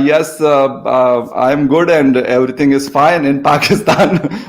Yes, I am good and everything is fine in Pakistan.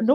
no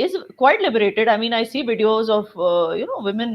is quite liberated. I mean, I see videos of women.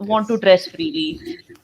want to dress freely,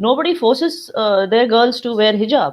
nobody forces their girls to wear hijab.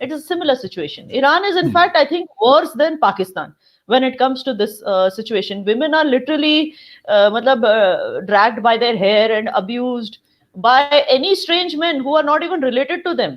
it is a similar situation. Iran is in fact I think worse than Pakistan when it comes to this situation. Women are literally dragged by their hair and abused by any strange men who are not even related to them.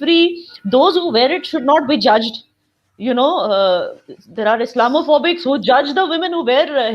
free. Those who wear it should not be judged. You know, there are Islamophobics who judge the women who wear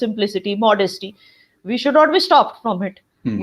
simplicity, modesty, we should not be stopped from it.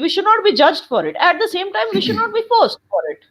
We should not be judged for it. At the same time, we should not be forced for it.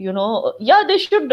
you know, yeah they should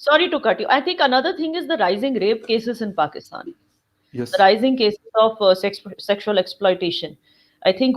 sorry to cut you, I think another thing is the rising rape cases in Pakistan. yes, The rising cases of sexual exploitation. I think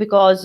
because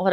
or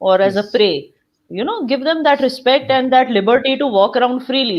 or as a prey. You know, give them that respect and that liberty to walk around freely.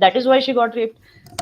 that is why she got raped.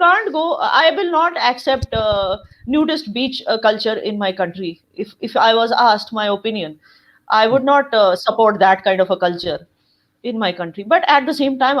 can't go. I will not accept nudist beach culture in my country. If I was asked my opinion, I would not support that kind of a culture in my country. But at the same time,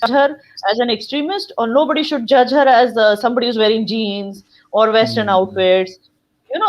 Judge her as an extremist, or nobody should judge her as somebody who's wearing jeans or Western outfits. You know,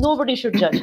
nobody should judge.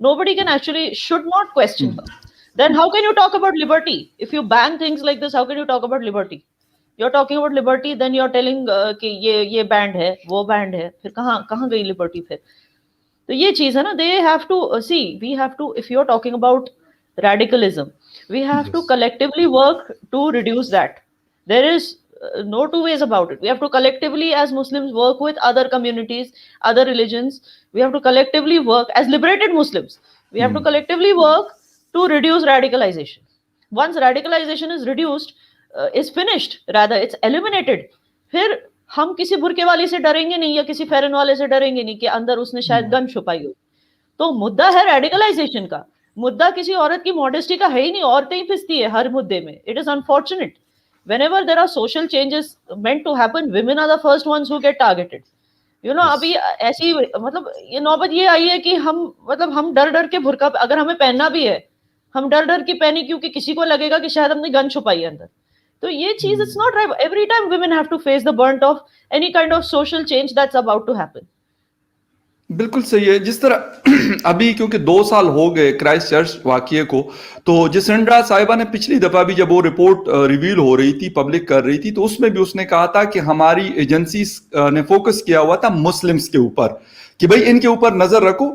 nobody can actually, should not question her. Then how can you talk about liberty? If you ban things like this, how can you talk about liberty? you're talking about liberty, then you're telling کہ یہ band ہے, وہ band ہے, پھر کہاں گئی Liberty پھر. تو یہ چیز ہے نا, they have to see, we have to, if you're talking about radicalism, we have to collectively work to reduce that. There is no two ways about it. We have to collectively as Muslims work with other communities, other religions. We have to collectively work as liberated Muslims. We have to collectively work to reduce radicalization. Once radicalization is reduced, is finished, rather it's eliminated, پھر ہم کسی برقے والی سے ڈریں گے نہیں یا کسی فیرن والے سے ڈریں گے نہیں کہ اندر اس نے شاید گن چھپائی ہو. تو مدعا ہے ریڈیکلائزیشن کا, مدعا کسی عورت کی ماڈesty کا ہے ہی نہیں, عورتیں ہی پھنستی ہے ہر مدعے میں. It is unfortunate. whenever there are social changes meant to happen, women are the first ones who get targeted. you know, ابھی ایسی مطلب یہ نوبت یہ آئی ہے کہ ہم ڈر کے برقع اگر ہمیں پہننا بھی ہے, ہم ڈر کی پہنی کیونکہ کسی کو لگے گا کہ شاید ہم نے گن چھپائی ہے اندر. تو یہ چیز it's not right. Every time women have to face the brunt of any kind of social change that's about to happen. بالکل صحیح ہے. جس طرح ابھی کیونکہ 2 سال ہو گئے کرائسٹ چرچ واقعے کو, تو جسنڈرا صاحبہ نے پچھلی دفعہ بھی جب وہ رپورٹ ریویل ہو رہی تھی, پبلک کر رہی تھی, تو اس میں بھی اس نے کہا تھا کہ ہماری ایجنسیز نے فوکس کیا ہوا تھا مسلمس کے اوپر کہ بھئی ان کے اوپر نظر رکھو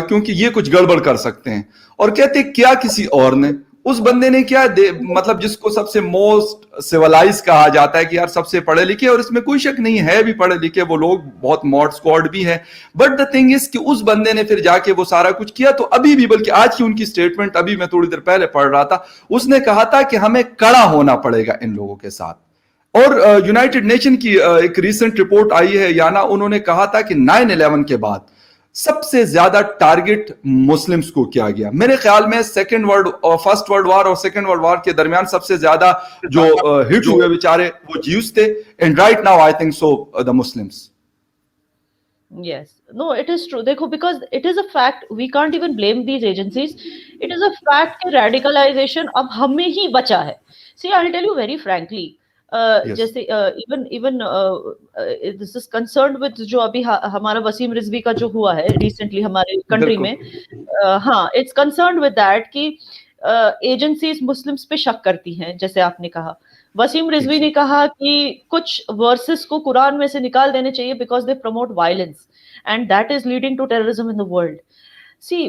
کیونکہ یہ کچھ گڑبڑ کر سکتے ہیں. اور کہتے کیا کسی اور نے, اس بندے نے کیا مطلب جس کو سب سے موسٹ سیولائز کہا جاتا ہے کہ یار سب سے پڑھے لکھے, اور اس میں کوئی شک نہیں ہے بھی پڑھے لکھے وہ لوگ بہت ماڈ اسکواڈ بھی ہیں, بٹ دا تھنگ از کہ اس بندے نے پھر جا کے وہ سارا کچھ کیا. تو ابھی بھی, بلکہ آج کی ان کی سٹیٹمنٹ ابھی میں تھوڑی دیر پہلے پڑھ رہا تھا, اس نے کہا تھا کہ ہمیں کڑا ہونا پڑے گا ان لوگوں کے ساتھ. اور یونائٹڈ نیشن کی ایک ریسنٹ رپورٹ آئی ہے یانا, انہوں نے کہا تھا کہ 9/11 کے بعد سب سے زیادہ ٹارگٹ مسلمز کو کیا گیا. میرے خیال میں فرسٹ ورلڈ وار اور سیکنڈ ورلڈ وار کے درمیان سب سے زیادہ جو ہٹ ہوئے بیچارے وہ جیوز تھے, and right now I think so the Muslims. Yes, no, it is true. دیکھو, because it is a fact, we can't even blame these agencies. It is a fact کہ radicalization اب ہمیں ہی بچا ہے. See, I'll tell you very frankly, جیسے even this is concerned with جو ابھی ہمارا وسیم رضوی کا جو ہوا ہے ریسنٹلی ہمارے کنٹری میں, ہاں اٹس کنسرنڈ ود دیٹ کہ ایجنسیز مسلمس پہ شک کرتی ہیں. جیسے آپ نے کہا, وسیم رضوی نے کہا کہ کچھ ورسز کو قرآن میں سے نکال دینے چاہیے because they promote violence and that is leading to terrorism in the world. See,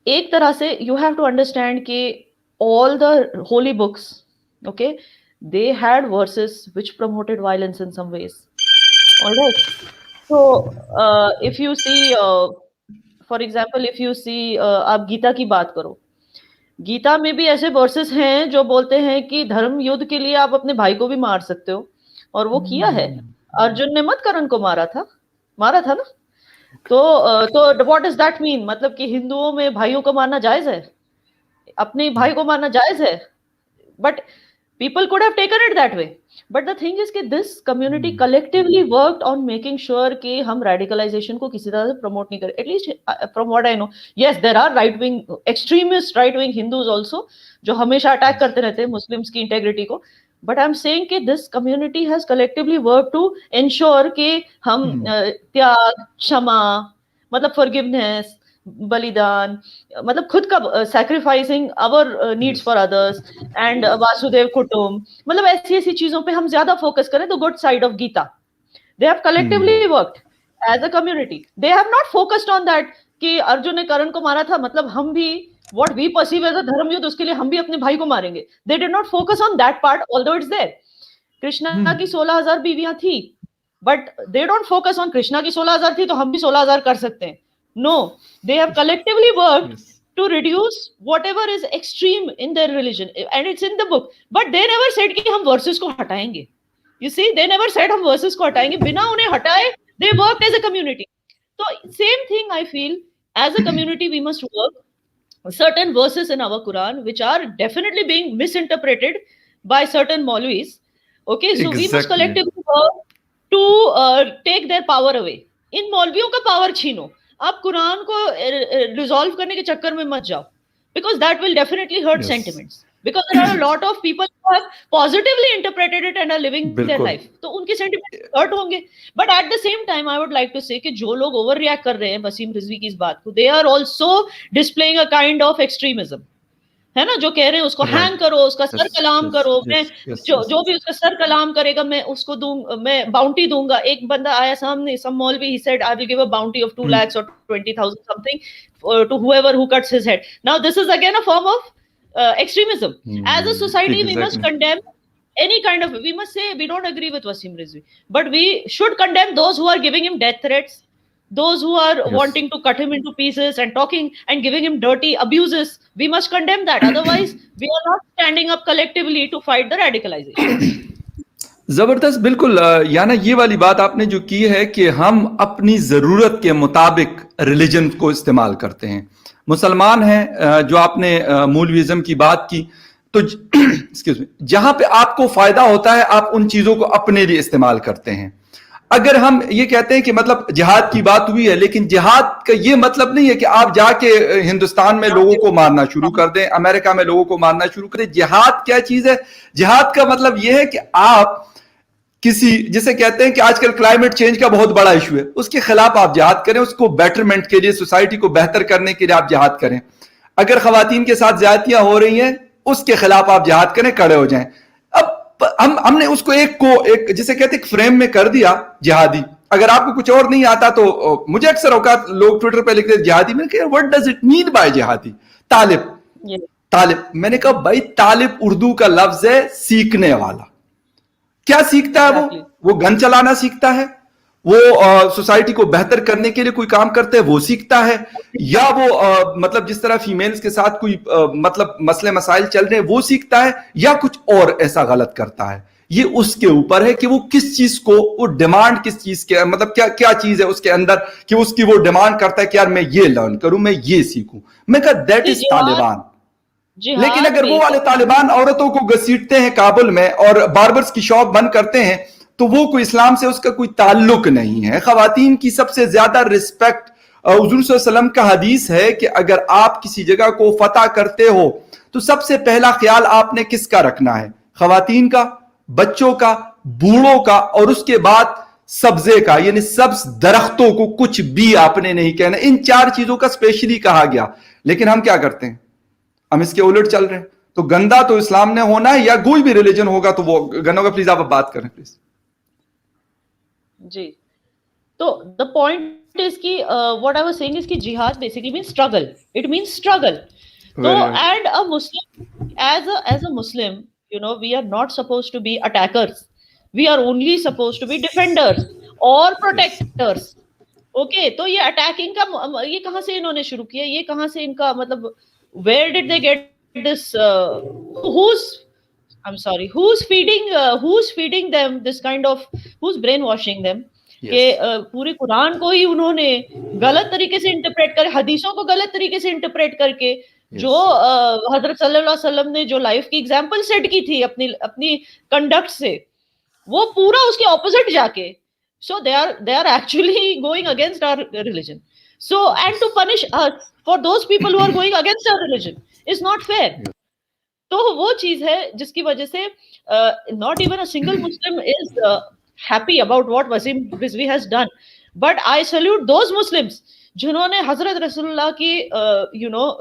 ایک طرح سے یو ہیو ٹو انڈرسٹینڈ کہ all the holy books, okay, they had verses which promoted violence in some ways. All right. So if you see, for example, if you see آپ گیتا کی بات کرو, گیتا میں بھی ایسے ورسز ہیں جو بولتے ہیں کہ دھرم یدھ کے لیے آپ اپنے بھائی کو بھی مار سکتے ہو, اور وہ کیا ہے. ارجن نے مت کرن کو مارا تھا نا. تو what does that mean? مطلب کہ ہندوؤں میں بھائیوں کو مارنا جائز ہے, اپنے بھائی کو مارنا جائز ہے, but people could have taken it that way. But the thing is کہ this community collectively worked on making sure کہ ہم radicalization کو کسی طرح سے promote نہیں کریں. At least from what I know, yes, there are right-wing extremist right-wing Hindus also جو ہمیشہ اٹیک کرتے رہتے ہیں مسلمس کی انٹیگریٹی کو. But I'm saying کہ this community has collectively worked to ensure کہ ہم تیاگ, شما, مطلب forgiveness, بلیدان, مطلب خود کا sacrificing our needs for others and واسودیو کٹمب, مطلب ایسی چیزوں پہ ہم زیادہ فوکس کریں. تو good side of Gita, they have collectively worked as a community. They have not focused on that کہ ارجن نے کرن کو مارا تھا, مطلب ہم بھی what we perceive as a دھرم یدھ اس کے لیے ہم بھی اپنے بھائی کو ماریں گے. They did not focus on that part, although it's there. Krishna کی 16,000 بیویاں تھی, but they don't focus on Krishna کی 16,000 تھی تو ہم بھی 16,000 کر سکتے ہیں. No, they have collectively worked to reduce whatever is extreme in their religion, and it's in the book. But they never said کہ ہم verses کو ہٹائیں گے. You see, they never said ہم verses کو ہٹائیں گے. بنا انہیں ہٹائے they worked as a community. So same thing I feel, as a community we must work. Certain verses in our Quran which are definitely being misinterpreted by certain Maulvis. Okay, so we must collectively work to take their power away. ان مولویوں کا power چھینو, آپ قرآن کو resolve کرنے کے چکر میں مت جاؤ, because that will definitely hurt sentiments, because there are a lot of people who have positively interpreted it and are living their life, تو ان کے sentiments hurt ہوں گے. But at the same time I would like to say کہ جو لوگ over react کر رہے ہیں وسیم رضوی کی اس بات کو, they are also displaying a kind of extremism. ہے نا, جو کہہ رہے ہیں اس کو ہینگ کرو, اس کا سر کلام کرو, میں جو بھی اس کا سر کلام کرے گا میں اس کو دوں, میں باؤنٹی دوں گا. ایک بندہ آیا سامنے, some Maulvi, he said I will give a bounty of 2 lakhs or 20,000 something to whoever who cuts his head. Now this is again a form of extremism. As a society we must condemn any kind of, we must say we don't agree with Wasim Rizvi, but we should condemn those who are giving him death threats, those who are wanting to cut him into pieces and talking and giving him dirty abuses. We must condemn that. Otherwise, we are not standing up collectively to fight the radicalization. زبردست, بالکل. یعنی یہ والی بات آپ نے جو کی ہے کہ ہم اپنی ضرورت کے مطابق ریلیجن کو استعمال کرتے ہیں. مسلمان ہیں, جو آپ نے مولویزم کی بات کی, تو جہاں پہ آپ کو فائدہ ہوتا ہے آپ ان چیزوں کو اپنے لیے استعمال کرتے ہیں. اگر ہم یہ کہتے ہیں کہ مطلب جہاد کی بات ہوئی ہے, لیکن جہاد کا یہ مطلب نہیں ہے کہ آپ جا کے ہندوستان میں لوگوں کو مارنا شروع کر دیں, امریکہ میں لوگوں کو مارنا شروع کریں. جہاد کیا چیز ہے؟ جہاد کا مطلب یہ ہے کہ آپ کسی, جسے کہتے ہیں کہ آج کل کلائمیٹ چینج کا بہت بڑا ایشو ہے, اس کے خلاف آپ جہاد کریں, اس کو بیٹرمنٹ کے لیے, سوسائٹی کو بہتر کرنے کے لیے آپ جہاد کریں. اگر خواتین کے ساتھ زیادتیاں ہو رہی ہیں اس کے خلاف آپ جہاد کریں, کھڑے ہو جائیں. اب ہم نے اس کو ایک جسے کہتے ہیں فریم میں کر دیا جہادی. اگر آپ کو کچھ اور نہیں آتا تو مجھے اکثر اوقات لوگ ٹویٹر پہ لکھتے ہیں جہادی, میں نے کہا what does it mean by جہادی؟ طالب. میں نے کہا بھائی طالب اردو کا لفظ ہے سیکھنے والا. کیا سیکھتا ہے وہ گن چلانا سیکھتا ہے, وہ سوسائٹی کو بہتر کرنے کے لیے کوئی کام کرتے ہیں وہ سیکھتا ہے, یا وہ مطلب جس طرح فیمیلز کے ساتھ کوئی مطلب مسئلے مسائل چل رہے ہیں وہ سیکھتا ہے, یا کچھ اور ایسا غلط کرتا ہے. یہ اس کے اوپر ہے کہ وہ کس چیز کو, وہ ڈیمانڈ کس چیز کے, مطلب کیا چیز ہے اس کے اندر کہ اس کی وہ ڈیمانڈ کرتا ہے کہ یار میں یہ لرن کروں, میں یہ سیکھوں. میں کہا دیٹ از طالبان. لیکن اگر وہ والے طالبان عورتوں کو گھسیٹتے ہیں کابل میں اور باربرز کی شاپ بند کرتے ہیں تو وہ کوئی اسلام سے اس کا کوئی تعلق نہیں ہے. خواتین کی سب سے زیادہ رسپیکٹ, حضور صلی اللہ علیہ وسلم کا حدیث ہے کہ اگر آپ کسی جگہ کو فتح کرتے ہو تو سب سے پہلا خیال آپ نے کس کا رکھنا ہے؟ خواتین کا, بچوں کا, بوڑھوں کا, اور اس کے بعد سبزے کا, یعنی سبز درختوں کو کچھ بھی آپ نے نہیں کہنا. ان 4 چیزوں کا اسپیشلی کہا گیا. لیکن ہم کیا کرتے ہیں؟ ہم اس کے الٹ چل رہے ہیں. تو گندا تو اسلام نے ہونا ہے, یا کوئی بھی ریلیجن ہوگا تو وہ گندا ہوگا. پلیز آپ بات کریں پلیز. جی, تو the point is ki what I was saying is ki jihad basically means struggle. It means struggle. So and a Muslim, as a Muslim, you know, we are not supposed to be attackers. We are only supposed to be defenders or protectors. Okay, تو یہ attacking کا یہ کہاں سے انہوں نے شروع کیا, یہ کہاں سے ان کا مطلب, where did they get this, who's feeding them this kind of, who's brainwashing them, کہ پورے قرآن کو ہی انہوں نے غلط طریقے سے انٹرپریٹ کر, حدیثوں کو غلط طریقے سے انٹرپریٹ کر کے, جو حضرت صلی اللہ علیہ وسلم نے جو لائف کی ایگزامپل سیٹ کی تھی اپنی کنڈکٹ سے, وہ پورا اس کے اپوزٹ جا کے, so they are actually going against our religion. So and to punish us for those people who are going against our religion is not fair. تو وہ چیز ہے جس کی وجہ سے not even a single Muslim is happy about what Wasim Rizvi has done. But I salute those Muslims جنہوں نے حضرت رسول اللہ کی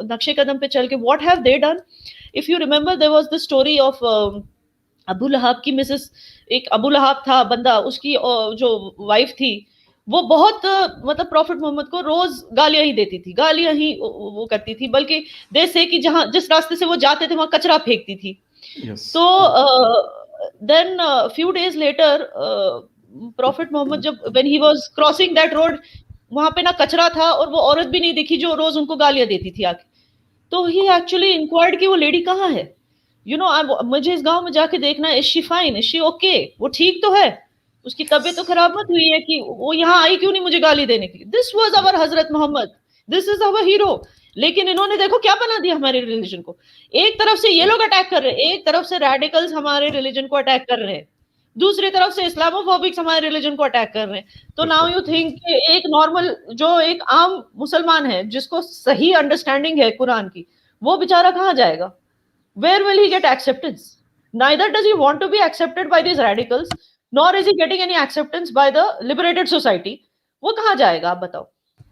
نقش قدم پہ چل کے, what have they done? If you remember, there was the story of ابو لہب کی مسز, ایک ابو لہب تھا بندہ, اس کی جو وائف تھی وہ بہت مطلب پروفٹ محمد کو روز گالیاں ہی دیتی تھی, گالیاں ہی وہ کرتی تھی, بلکہ جیسے کہ جس راستے سے وہ جاتے تھے وہاں کچرا پھینکتی تھی. تو then few days later prophet Muhammad جب when he was crossing that road, وہاں پہ نہ کچرا تھا اور وہ عورت بھی نہیں دکھی جو روز ان کو گالیاں دیتی تھی آ کے. تو he actually inquired کہ وہ لیڈی کہاں ہے, مجھے اس گاؤں میں جا کے دیکھنا ہے, is she fine, is she okay, وہ ٹھیک تو ہے, اس کی طبیعت تو خراب مت ہوئی ہے کہ وہ یہاں آئی کیوں نہیں مجھے گالی دینے کی. دس واز our حضرت محمد, دس از our hero. لیکن انہوں نے دیکھو کیا بنا دیا ہمارے ریلیجن کو. ایک طرف سے یہ لوگ اٹیک کر رہے ہیں, ایک طرف سے ریڈیکلز ہمارے ریلیجن کو اٹیک کر رہے ہیں, دوسری طرف سے اسلاموفوبکس ہمارے ریلیجن کو اٹیک کر رہے ہیں. تو ناؤ یو تھنک کہ ایک نارمل, جو ایک عام مسلمان ہے جس کو صحیح انڈرسٹینڈنگ ہے قرآن کی, وہ بیچارہ کہاں جائے گا؟ Where will he get acceptance? Neither does he want to be accepted by these radicals, nor is he getting any acceptance by the liberated society. وہ کہاں جائے گا آپ بتاؤ؟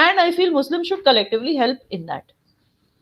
and I feel Muslims should collectively help in that.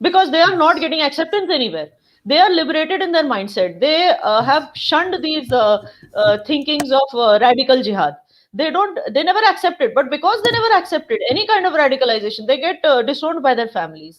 because they are not getting acceptance anywhere. They are liberated in their mindset. They have shunned these thinkings of radical jihad. They never accepted, but because they never accepted any kind of radicalization, they get disowned by their families.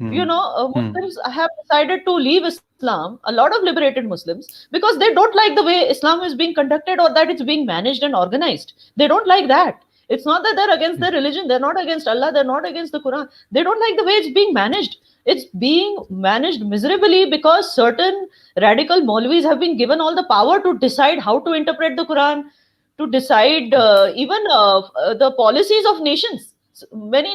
Muslims have decided to leave Islam, a lot of liberated Muslims, because they don't like the way Islam is being conducted or that it's being managed and organized. They don't like that. It's not that they're against their religion, they're not against Allah, they're not against the Quran. They don't like the way it's being managed. It's being managed miserably because certain radical Maulvis have been given all the power to decide how to interpret the Quran, to decide even the policies of nations. Many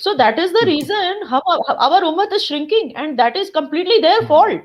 So that is the reason our ummah is shrinking, and that is completely their fault.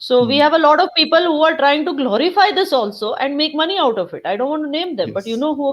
So we have a lot of people who are trying to glorify this also and make money out of it. I don't want to name them, but you know who,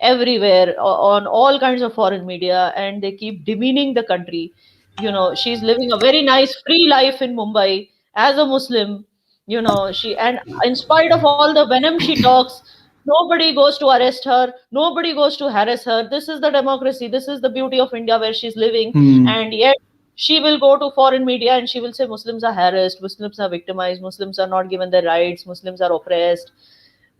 everywhere on all kinds of foreign media and they keep demeaning the country. You know, she's living a very nice free life in Mumbai as a Muslim. You know, and in spite of all the venom she talks, nobody goes to arrest her, nobody goes to harass her. This is the democracy, this is the beauty of India where she's living. And yet she will go to foreign media and she will say Muslims are harassed, Muslims are victimized, Muslims are not given their rights, Muslims are oppressed.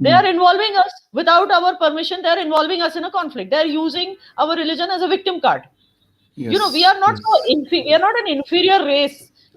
They are involving us without our permission. They are involving us in a conflict. They are using our religion as a victim card. Yes. You know, we are not we are not an inferior race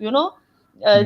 You know,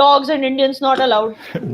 dogs and Indians not allowed.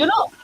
You know,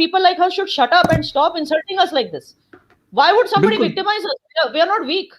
people like her should shut up and stop insulting us like this. Why would somebody victimize us? We are not weak.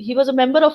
he was a member of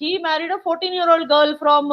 He married a 14-year-old girl from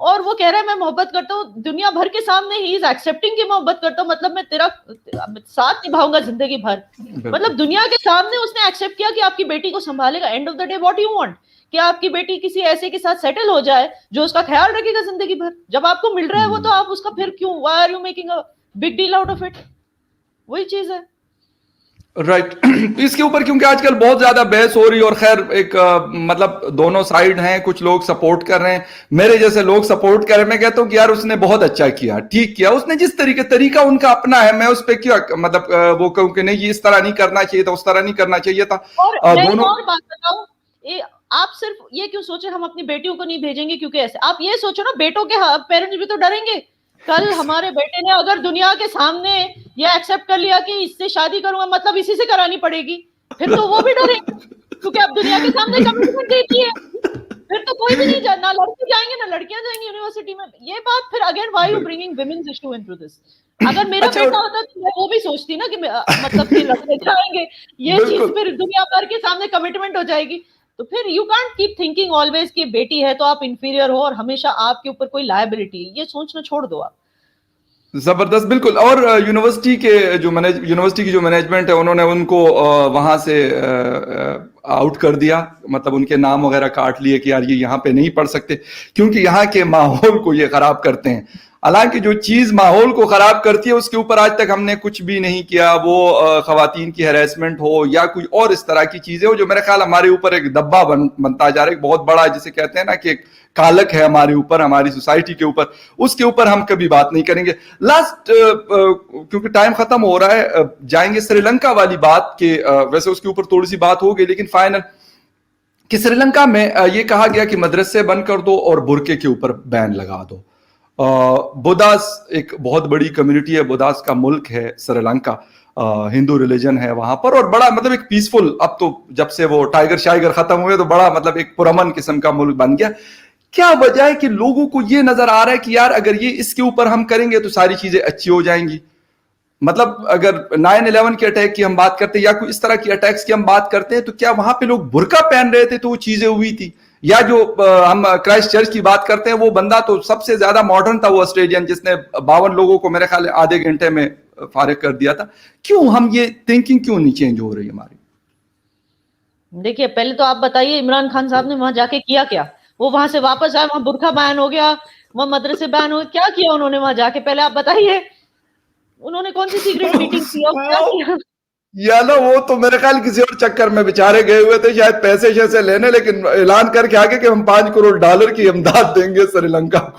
اور وہ کہہ رہا ہے میں محبت کرتا ہوں دنیا بھر کے سامنے, ہی از ایکسپٹنگ کہ محبت کرتا ہوں, مطلب میں تیرا ساتھ نبھاؤں گا زندگی بھر, مطلب دنیا کے سامنے اس نے ایکسپٹ کیا کہ آپ کی بیٹی کو سنبھالے گا. End of the day what you want, کہ آپ کی بیٹی کسی ایسے کے ساتھ سیٹل ہو جائے جو اس کا خیال رکھے گا زندگی بھر. جب آپ کو مل رہا ہے وہ, تو آپ اس کا پھر کیوں, why are you making a big deal out of it, وہی چیز ہے. رائٹ. اس کے اوپر کیونکہ آج کل بہت زیادہ بحث ہو رہی, اور خیر ایک مطلب دونوں سائیڈ ہیں, کچھ لوگ سپورٹ کر رہے ہیں, میرے جیسے لوگ سپورٹ کر رہے ہیں. میں کہتا ہوں کہ یار اس نے بہت اچھا کیا, ٹھیک کیا اس نے, جس طریقہ ان کا اپنا ہے, میں اس پہ کیا مطلب وہ کہوں کہ نہیں یہ اس طرح نہیں کرنا چاہیے تھا, اس طرح نہیں کرنا چاہیے تھا. اور میں دونوں اور بات بتاؤں, آپ صرف یہ کیوں سوچیں ہم اپنی بیٹیوں کو نہیں بھیجیں گے کیونکہ ایسے, آپ یہ سوچو نا بیٹوں کے پیرنٹس بھی تو ڈریں گے. کل ہمارے بیٹے نے اگر دنیا کے سامنے یہ ایکسپٹ کر لیا کہ اس سے شادی کروں گا, مطلب اسی سے کرانی پڑے گی, پھر تو وہ بھی ڈریں گے کیونکہ اب دنیا کے سامنے کمٹمنٹ دیتی ہے, پھر تو کوئی بھی نہیں جائے, نہ لڑکے جائیں گے نہ لڑکیاں جائیں گی یونیورسٹی میں. یہ بات پھر again why you bringing women's issue into this. اگر میرا بیٹا ہوتا تو میں وہ بھی سوچتی نا کہ مطلب کہ لڑکے جائیں گے, یہ چیز پھر دنیا بھر کے سامنے کمٹمنٹ ہو جائے گی. تو پھر you can't keep thinking always کہ بیٹی ہے تو آپ انفیریئر ہو اور ہمیشہ آپ کے اوپر کوئی لائبلٹی, یہ سوچنا چھوڑ دو آپ. زبردست, بالکل. اور یونیورسٹی کی جو مینجمنٹ ہے انہوں نے ان کو وہاں سے آؤٹ کر دیا, مطلب ان کے نام وغیرہ کاٹ لیے کہ یار یہ یہاں پہ نہیں پڑھ سکتے کیونکہ یہاں کے ماحول کو یہ خراب کرتے ہیں. حالانکہ جو چیز ماحول کو خراب کرتی ہے اس کے اوپر آج تک ہم نے کچھ بھی نہیں کیا, وہ خواتین کی ہیراسمنٹ ہو یا کوئی اور اس طرح کی چیزیں ہو جو میرے خیال ہمارے اوپر ایک دبا بنتا جا رہا ہے, ایک بہت بڑا جسے کہتے ہیں نا کہ ایک کالک ہے ہمارے اوپر, ہماری سوسائٹی کے اوپر, اس کے اوپر ہم کبھی بات نہیں کریں گے. لاسٹ کیونکہ ٹائم ختم ہو رہا ہے, جائیں گے سری لنکا والی بات کہ ویسے اس کے اوپر تھوڑی سی بات ہوگی لیکن فائنل کہ سری لنکا میں یہ کہا گیا کہ مدرسے بند کر دو اور برقعے کے اوپر بین لگا دو. بودھاس ایک بہت بڑی کمیونٹی ہے, بودھاس کا ملک ہے سری لنکا, ہندو ریلیجن ہے وہاں پر, اور بڑا مطلب ایک پیسفل, اب تو جب سے وہ ٹائیگر شائیگر ختم ہوئے تو بڑا مطلب ایک پرامن قسم کا ملک بن گیا. کیا وجہ ہے کہ لوگوں کو یہ نظر آ رہا ہے کہ یار اگر یہ اس کے اوپر ہم کریں گے تو ساری چیزیں اچھی ہو جائیں گی. مطلب اگر 9/11 کے اٹیک کی ہم بات کرتے ہیں یا کوئی اس طرح کی اٹیکس کی ہم بات کرتے ہیں تو کیا وہاں پہ لوگ برقع پہن رہے تھے تو وہ چیزیں ہوئی تھی, یا جو ہم کرائسٹ چرچ کی بات کرتے ہیں وہ بندہ تو سب سے زیادہ ماڈرن تھا, وہ آسٹریلین جس نے 52 لوگوں کو میرے خیال آدھے گھنٹے میں فارغ کر دیا تھا. کیوں ہم یہ تھنکنگ کیوں نہیں چینج ہو رہی ہماری؟ دیکھیے پہلے تو آپ بتائیے عمران خان صاحب نے وہاں جا کے کیا کیا, وہ وہاں سے واپس آئے, وہاں برقع بین ہو گیا, وہاں مدرسے بین ہو, کیا کیا انہوں نے وہاں جا کے, پہلے آپ بتائیے انہوں نے کون سی سیکرٹ میٹنگ کی اور کیا کیا. یا نا وہ تو میرے خیال کسی اور چکر میں بیچارے گئے ہوئے تھے شاید پیسے شیسے لینے, لیکن اعلان کر کے آگے کہ ہم $5 کروڑ کی امداد دیں گے سری لنکا کو,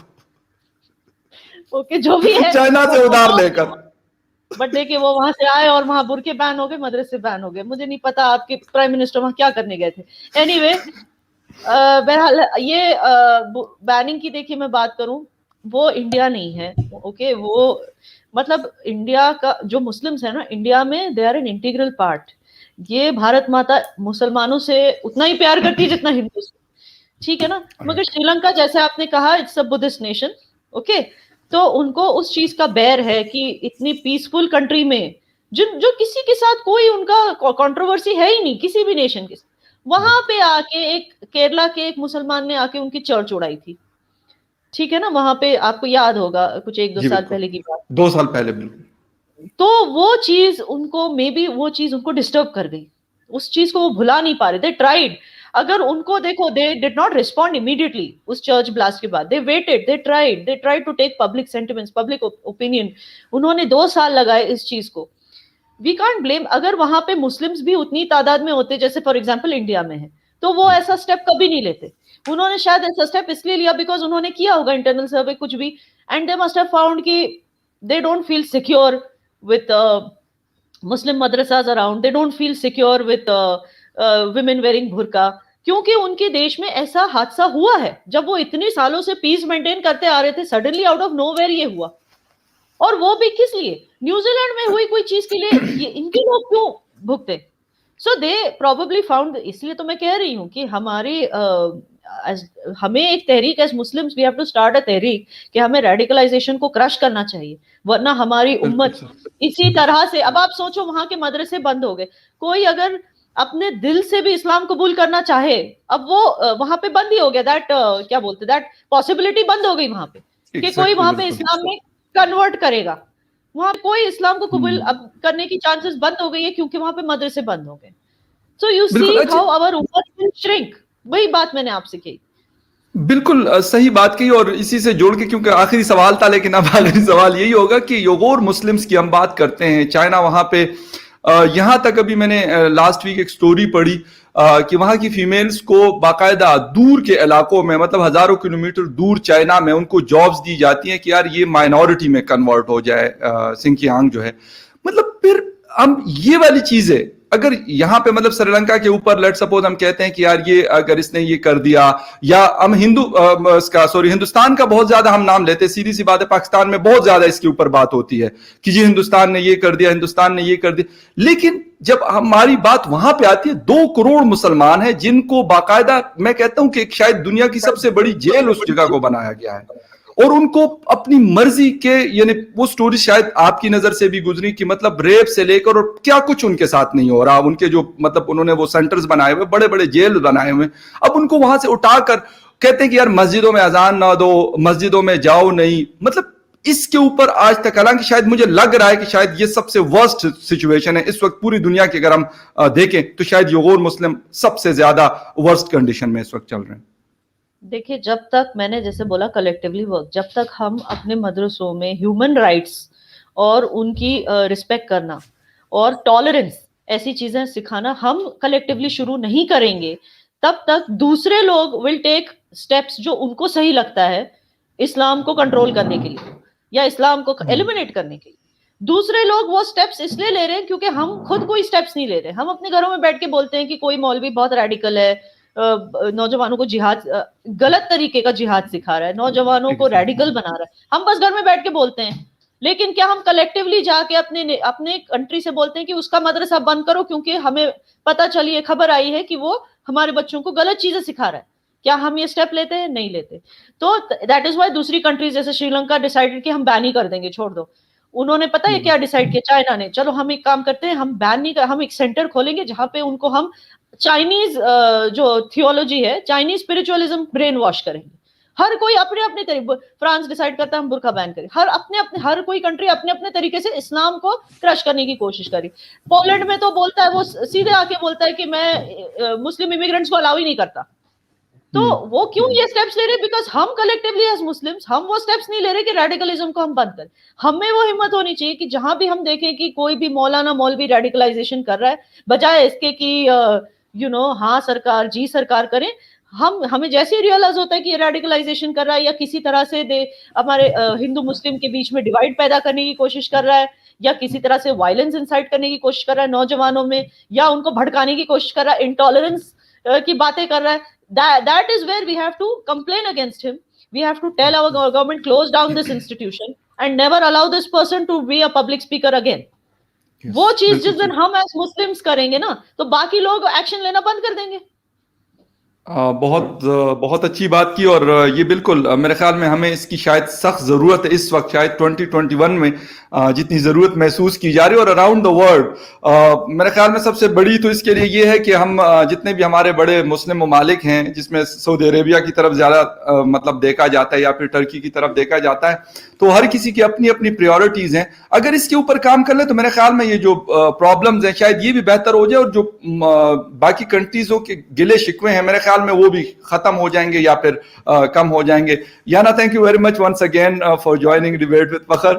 اوکے جو بھی ہے, چائنا سے ادھار لے کر. بٹ دیکھیے وہ وہاں سے آئے اور وہاں برقعے بین ہو گئے, مدرسے بین ہو گئے. مجھے نہیں پتا آپ کے پرائم منسٹر وہاں کیا کرنے گئے تھے. اینی وے بہرحال یہ بیننگ کی دیکھیے میں بات کروں, وہ انڈیا نہیں ہے, اوکے, وہ مطلب انڈیا کا جو مسلمس ہیں نا انڈیا میں they are an integral part. یہ بھارت ماتا مسلمانوں سے اتنا ہی پیار کرتی ہے جتنا ہندو سے, ٹھیک ہے نا, مگر شری لنکا جیسے آپ نے کہا it's a Buddhist nation, okay, تو ان کو اس چیز کا بیر ہے کہ اتنی پیسفل کنٹری میں جو کسی کے ساتھ کوئی ان کا کنٹروورسی ہے ہی نہیں کسی بھی نیشن کے ساتھ, وہاں پہ آ کے ایک کیرلا کے ایک مسلمان نے آ کے ان کی چرچ اڑائی تھی, ٹھیک ہے نا, وہاں پہ آپ کو یاد ہوگا کچھ 1-2 سال پہلے کی بات, 2 سال پہلے, بالکل. تو وہ چیز ان کو مے بی وہ چیز ان کو ڈسٹرب کر گئی, اس چیز کو وہ بھلا نہیں پا رہے. دے ٹرائیڈ, اگر ان کو دیکھو they did not respond immediately اس چرچ بلاسٹ کے بعد, they waited, they tried to take public sentiments, public opinion, انہوں نے 2 سال لگائے اس چیز کو. وی کانٹ بلیم, اگر وہاں پہ مسلمس بھی اتنی تعداد میں ہوتے جیسے فار ایگزامپل انڈیا میں ہے تو وہ ایسا اسٹیپ کبھی نہیں لیتے. انہوں نے شاید ایسا اسٹیپ اس لیے لیا بیکاز انہوں نے کیا ہوگا انٹرنل سروے کچھ بھی, and they must have found کہ they don't feel secure with Muslim madrasas around, they don't feel secure with women wearing burqa, کیونکہ ان کے دیش میں ایسا حادثہ ہوا ہے جب وہ اتنی سالوں سے پیس مینٹین کرتے آ رہے تھے, suddenly out of nowhere یہ ہوا, اور وہ بھی کس لیے, نیوزی لینڈ میں ہوئی کوئی چیز کے لیے ان کے لوگ کیوں بھگتے. سو دے پروبیبلی فاؤنڈ, اس لیے تو میں کہہ رہی ہوں کہ ہماری ہمیں ایک تحریک as Muslims we have to start a تحریک کہ ہمیں ریڈیکلائزیشن کو کرش کرنا چاہیے, ورنہ ہماری امت اسی طرح سے, اب آپ سوچو وہاں کے مدرسے بند ہو گئے, کوئی اگر اپنے دل سے بھی اسلام قبول کرنا چاہے, اب وہ وہاں پہ بند ہی ہو گیا, دیٹ کیا بولتے دیٹ پاسبلٹی بند ہو گئی وہاں پہ کہ کوئی وہاں پہ اسلام میں کنورٹ کرے گا, وہاں کوئی اسلام کو قبول اب کرنے کی چانسز بند ہو گئی ہے کیونکہ وہاں پہ مدرسے بند ہو گئے. So you see how our امت ول شرنک, وہی بات میں نے آپ سے کہی. بالکل صحیح بات کہی, اور اسی سے جوڑ کے کیونکہ آخری سوال تھا, لیکن اب آخری سوال یہی ہوگا کہ یوغور مسلمز کی ہم بات کرتے ہیں, چائنا وہاں پہ یہاں تک ابھی میں نے لاسٹ ویک ایک سٹوری پڑھی کہ وہاں کی فیمیلز کو باقاعدہ دور کے علاقوں میں, مطلب ہزاروں کلومیٹر دور چائنا میں ان کو جابز دی جاتی ہیں کہ یار یہ مائنورٹی میں کنورٹ ہو جائے, سنکیانگ جو ہے. مطلب پھر ہم یہ والی چیزیں اگر یہاں پہ مطلب سری لنکا کے اوپر لیٹ سپوز ہم کہتے ہیں کہ یار یہ اگر اس نے یہ کر دیا, یا ہم ہندوستان کا بہت زیادہ ہم نام لیتے ہیں, سیدھی سی بات ہے پاکستان میں بہت زیادہ اس کے اوپر بات ہوتی ہے کہ جی ہندوستان نے یہ کر دیا, ہندوستان نے یہ کر دیا, لیکن جب ہماری بات وہاں پہ آتی ہے 2 کروڑ مسلمان ہیں جن کو باقاعدہ میں کہتا ہوں کہ شاید دنیا کی سب سے بڑی جیل اس جگہ کو بنایا گیا ہے, اور ان کو اپنی مرضی کے, یعنی وہ سٹوری شاید آپ کی نظر سے بھی گزری کہ مطلب ریپ سے لے کر اور کیا کچھ ان کے ساتھ نہیں ہو رہا, ان کے جو مطلب انہوں نے وہ سینٹرز بنائے ہوئے, بڑے بڑے جیل بنائے ہوئے, اب ان کو وہاں سے اٹھا کر کہتے ہیں کہ یار مسجدوں میں اذان نہ دو, مسجدوں میں جاؤ نہیں. مطلب اس کے اوپر آج تک, حالانکہ شاید مجھے لگ رہا ہے کہ شاید یہ سب سے ورسٹ سچویشن ہے اس وقت پوری دنیا کی, اگر ہم دیکھیں تو شاید یوغور مسلم سب سے زیادہ ورسٹ کنڈیشن میں اس وقت چل رہے ہیں. دیکھیے جب تک میں نے جیسے بولا کلیکٹیولی ورک, جب تک ہم اپنے مدرسوں میں ہیومن رائٹس اور ان کی رسپیکٹ کرنا اور ٹالرنس ایسی چیزیں سکھانا ہم کلیکٹیولی شروع نہیں کریں گے, تب تک دوسرے لوگ ول ٹیک اسٹیپس جو ان کو صحیح لگتا ہے اسلام کو کنٹرول کرنے کے لیے یا اسلام کو ایلیمینیٹ کرنے کے لیے. دوسرے لوگ وہ اسٹیپس اس لیے لے رہے ہیں کیونکہ ہم خود کوئی اسٹیپس نہیں لے رہے. ہم اپنے گھروں میں بیٹھ کے بولتے ہیں کہ کوئی مولوی بہت ریڈیکل ہے, نوجوانوں کو جہاد, غلط طریقے کا جہاد سکھا رہا ہے, نوجوانوں کو ریڈیکل بنا رہا ہے. ہم بس گھر میں بیٹھ کے بولتے ہیں, لیکن کیا ہم کلیکٹیولی جا کے اپنے کنٹری سے بولتے ہیں کہ اس کا مدرسہ بند کرو کیونکہ ہمیں پتہ چلی ہے, خبر آئی ہے کہ وہ ہمارے بچوں کو غلط چیزیں سکھا رہا ہے؟ کیا ہم یہ اسٹیپ لیتے ہیں؟ نہیں لیتے. تو دیٹ از وائی دوسری کنٹریز جیسے شری لنکا ڈیسائیڈڈ کہ ہم بین ہی کر دیں گے, چھوڑ دو. انہوں نے پتا ہے کیا ڈیسائیڈ کیا چائنا نے, چلو ہم ایک کام کرتے ہیں, ہم بین نہیں, ہم ایک سینٹر کھولیں گے جہاں پہ ان کو ہم چائنیز جو تھیولوجی ہے, چائنیز اسپرچولیزم برین واش کریں گے. ہر کوئی اپنے اپنے طریقے, فرانس ڈیسائیڈ کرتا ہے ہم برقع بین کریں, ہر کوئی کنٹری اپنے اپنے طریقے سے اسلام کو کرش کرنے کی کوشش کری. پولینڈ میں تو بولتا ہے, وہ سیدھے آ کے بولتا ہے کہ میں مسلم امیگرینٹس کو الاؤ ہی نہیں کرتا. تو وہ کیوں یہ اسٹیپس لے رہے؟ بیکاز ہم کلیکٹیولی ایز مسلمس ہم وہ اسٹیپس نہیں لے رہے کہ ریڈیکلزم کو ہم بند کریں. ہمیں وہ ہمت ہونی چاہیے کہ جہاں بھی ہم دیکھیں کہ کوئی بھی مولانا مولوی ریڈیکلائزیشن کر رہا ہے, بجائے اس کے کہ ہاں سرکار جی سرکار کریں, ہمیں جیسے ہی ریئلائز ہوتا ہے کہ یہ ریڈیکلائزیشن کر رہا ہے یا کسی طرح سے ہمارے ہندو مسلم کے بیچ میں ڈیوائڈ پیدا کرنے کی کوشش کر رہا ہے, یا کسی طرح سے وائلنس انسائٹ کرنے کی کوشش کر رہا ہے نوجوانوں میں, یا ان کو بھڑکانے کی کوشش کر رہا ہے, انٹالرنس کی باتیں کر رہا ہے, that is where we have to complain against him. We have to tell our government close down this institution and never allow this person to be a public speaker again. وہ چیز جس دن ہم as Muslims کریں گے نا تو باقی لوگ ایکشن لینا بند کر دیں گے. بہت اچھی بات کی, اور یہ بالکل میرے خیال میں ہمیں اس کی شاید سخت ضرورت ہے اس وقت, شاید 2021 میں جتنی ضرورت محسوس کی جا رہی ہے, اور اراؤنڈ دا ورلڈ میرے خیال میں سب سے بڑی تو اس کے لیے یہ ہے کہ ہم جتنے بھی ہمارے بڑے مسلم ممالک ہیں, جس میں سعودی عربیہ کی طرف زیادہ مطلب دیکھا جاتا ہے یا پھر ٹرکی کی طرف دیکھا جاتا ہے, تو ہر کسی کی اپنی اپنی پریورٹیز ہیں. اگر اس کے اوپر کام کر لیں تو میرے خیال میں یہ جو پرابلمز ہیں شاید یہ بھی بہتر ہو جائے, اور جو باقی کنٹریزوں کے گلے شکوے ہیں میرے خیال میں وہ بھی ختم ہو جائیں گے یا پھر کم ہو جائیں گے. یانا thank you very much once again for joining debate with Fakhar.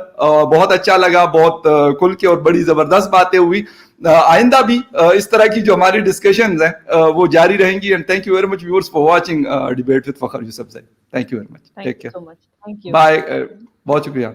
بہت اچھا لگا, بہت کھل کے اور بڑی زبردست باتیں ہوئی. آئندہ بھی اس طرح کی جو ہماری ڈسکشنز ہیں وہ جاری رہیں گی. And thank you very much viewers for watching debate with Fakhar Yousafzai. Thank you very much, take care, bye. بہت شکریہ.